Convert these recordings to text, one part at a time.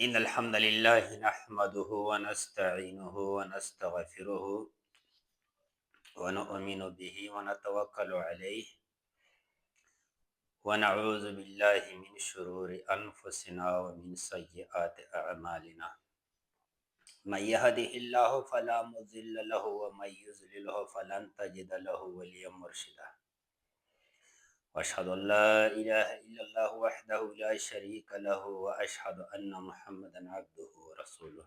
إن الحمد لله نحمده ونستعينه ونستغفره ونؤمن به ونتوكل عليه ونعوذ بالله من شرور أنفسنا ومن سيئات أعمالنا. من يهده الله فلا مضل له ومن يضلله فلن تجد له وليا مرشدا. وأشهد أن لا إله إلا الله وحده لا شريك له وأشهد أن محمدا عبده ورسوله.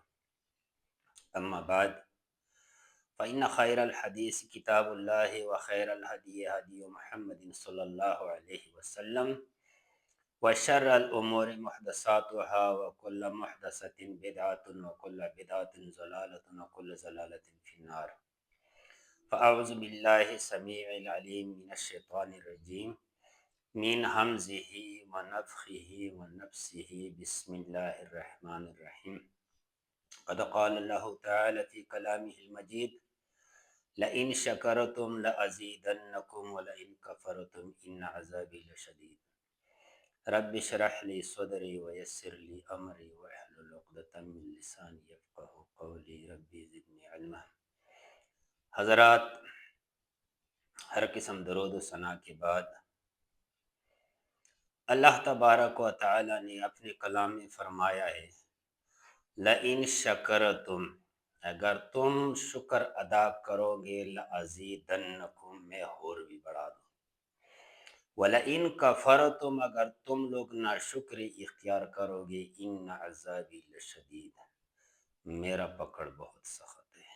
أما بعد، فإن خير الحديث كتاب الله وخير الهدي هدي محمد صلى الله عليه وسلم وشر الأمور محدثاتها وكل محدثة بدعة وكل بدعة ضلالة وكل ضلالة في النار. فأعوذ بالله السميع العليم من الشيطان الرجيم من همزه ونفخه ونفسه. بسم الله الرحمن الرحيم. قد قال الله تعالى في كلامه المجيد: لئن شکرتم لأزیدنکم ولئن کفرتم ان عذابی لشدید. رب اشرح لی صدری ویسر لی امری واحلل عقدۃ من لسانی یفقهوا قولی. ربی زدنی علما. حضرات، ہر قسم درود و ثنا کے بعد اللہ تبارک و تعالی نے اپنے کلام میں فرمایا ہے: لئن شکرتم، اگر تم شکر ادا کرو گے، لَأَزِيدَنَّكُمْ، میں اور بھی بڑھا دوں. وَلَئِن كَفَرْتُمْ، اگر تم لوگ ناشکری اختیار کرو گے، إِنَّ عَذَابِي لَشَدِيدٌ، میرا پکڑ بہت سخت ہے،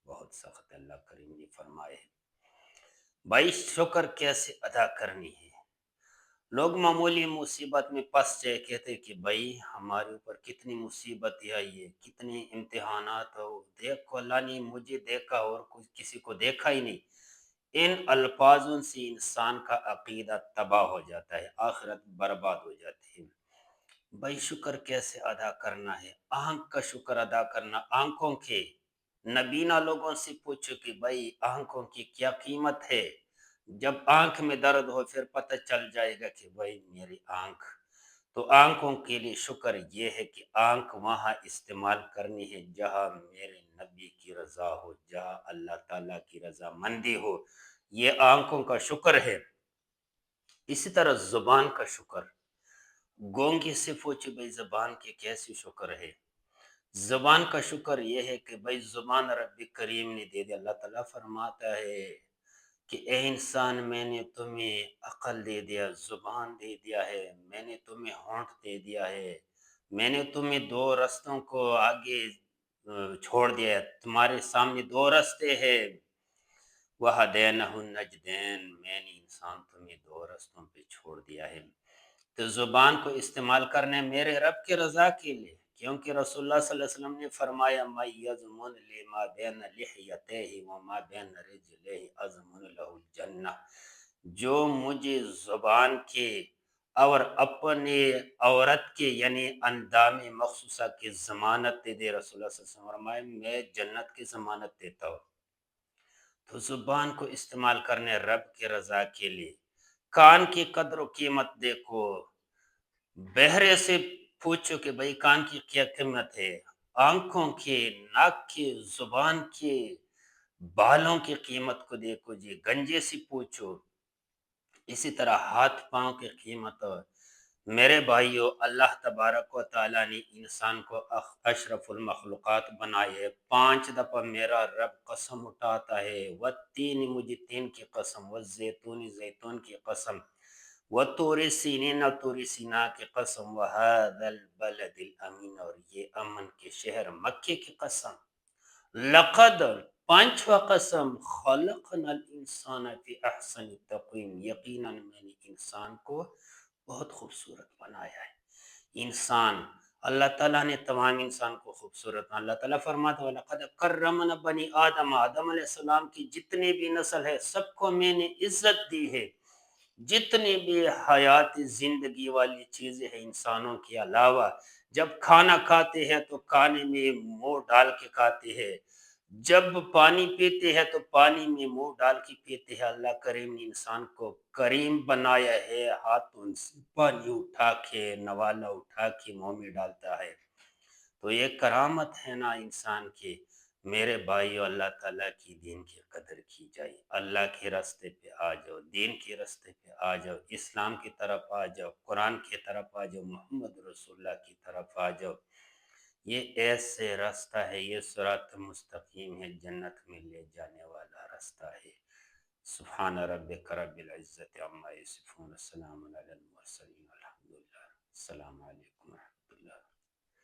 بہت سخت ہے. اللہ کریم نے فرمائے ہے. بھائی، شکر کیسے ادا کرنی ہے؟ لوگ معمولی مصیبت میں پس جائے کہتے کہ بھائی ہمارے اوپر کتنی مصیبتیں آئی ہے، کتنے امتحانات ہو، دیکھو اللہ نے مجھے دیکھا اور کسی کو دیکھا ہی نہیں. ان الفاظوں سے انسان کا عقیدہ تباہ ہو جاتا ہے، آخرت برباد ہو جاتی ہے. بھائی شکر کیسے ادا کرنا ہے؟ آنکھ کا شکر ادا کرنا. آنکھوں کے نبینا لوگوں سے پوچھو کہ بھائی آنکھوں کی کیا قیمت ہے. جب آنکھ میں درد ہو پھر پتہ چل جائے گا کہ بھائی میری آنکھ. تو آنکھوں کے لیے شکر یہ ہے کہ آنکھ وہاں استعمال کرنی ہے جہاں میرے نبی کی رضا ہو، جہاں اللہ تعالیٰ کی رضا مندی ہو. یہ آنکھوں کا شکر ہے. اسی طرح زبان کا شکر. گونگی سے پوچھو بھائی زبان کے کیسے شکر ہے. زبان کا شکر یہ ہے کہ بھائی زبان رب کریم نے دے دیا. اللہ تعالیٰ فرماتا ہے کہ اے انسان، میں نے تمہیں عقل دے دیا، زبان دے دیا ہے، میں نے تمہیں ہونٹ دے دیا ہے، میں نے تمہیں دو رستوں کو آگے چھوڑ دیا ہے، تمہارے سامنے دو رستے ہیں. وَهَدَيْنَاهُ النَّجْدَيْنِ، میں نے انسان تمہیں دو رستوں پہ چھوڑ دیا ہے. تو زبان کو استعمال کرنے میرے رب کی رضا کے لیے، کیونکہ رسول اللہ صلی اللہ علیہ وسلم نے فرمایا: مَن يَضْمُنْ لِمَا بَيْنَ لِحْيَتَيْهِ وَمَا بَيْنَ رِجْلَيْهِ أَضْمُنُ لَهُ الْجَنَّةَ. جو مجھے زبان کے اور اپنے عورت کے یعنی اندام مخصوصہ کی ضمانت دے دے، رسول اللہ صلی اللہ علیہ وسلم فرمایا میں جنت کی ضمانت دیتا ہوں. تو زبان کو استعمال کرنے رب کی رضا کے لیے. کان کی قدر و قیمت دیکھو. بہرے سے پوچھو کہ بھئی کان کی کیا قیمت ہے. آنکھوں کے، ناک کے، زبان کے، بالوں کی قیمت کو دیکھو جی. گنجے سے پوچھو. اسی طرح ہاتھ پاؤں کی قیمت. میرے بھائیو، اللہ تبارک و تعالیٰ نے انسان کو اشرف المخلوقات بنائے. 5 دفعہ میرا رب قسم اٹھاتا ہے: والتین، مجھے تین کی قسم، والزیتون، زیتون کی قسم، وطور سینین، طور سینا کی قسم، وہذا البلد الامین، اور یہ امن کے شہر مکے کی قسم. لقد، 5واں قسم، خلقنا الانسان فی احسن تقویم، یقیناً میں نے انسان کو بہت خوبصورت بنایا ہے. انسان، اللہ تعالیٰ نے تمام انسان کو خوبصورت. اللہ تعالیٰ فرماتا ہے: وَلَقَدْ كَرَّمْنَا بَنِي آدَمَ، آدم علیہ السلام کی جتنی بھی نسل ہے سب کو میں نے عزت دی ہے. جتنی بھی حیات زندگی والی چیزیں ہیں انسانوں کے علاوہ، جب کھانا کھاتے ہیں تو کھانے میں منہ ڈال کے کھاتے ہیں، جب پانی پیتے ہیں تو پانی میں منہ ڈال کے پیتے ہیں. اللہ کریم نے انسان کو کریم بنایا ہے. ہاتھوں سے پانی اٹھا کے، نوالا اٹھا کے منہ میں ڈالتا ہے. تو یہ کرامت ہے نا انسان کی۔ میرے بھائیو، اللہ تعالیٰ کی دین کی قدر کی جائے، اللہ کے راستے پہ آ جاؤ، دین کے راستے پہ آ جاؤ، اسلام کی طرف آ جاؤ، قرآن کی طرف آ جاؤ، محمد رسول اللہ کی طرف آ جاؤ۔ یہ ایسے راستہ ہے، یہ صراط مستقیم ہے، جنت میں لے جانے والا راستہ ہے۔ سبحان ربک رب العزت عما یصفون، السلام علی المرسلین، الحمدللہ، السلام علیکم۔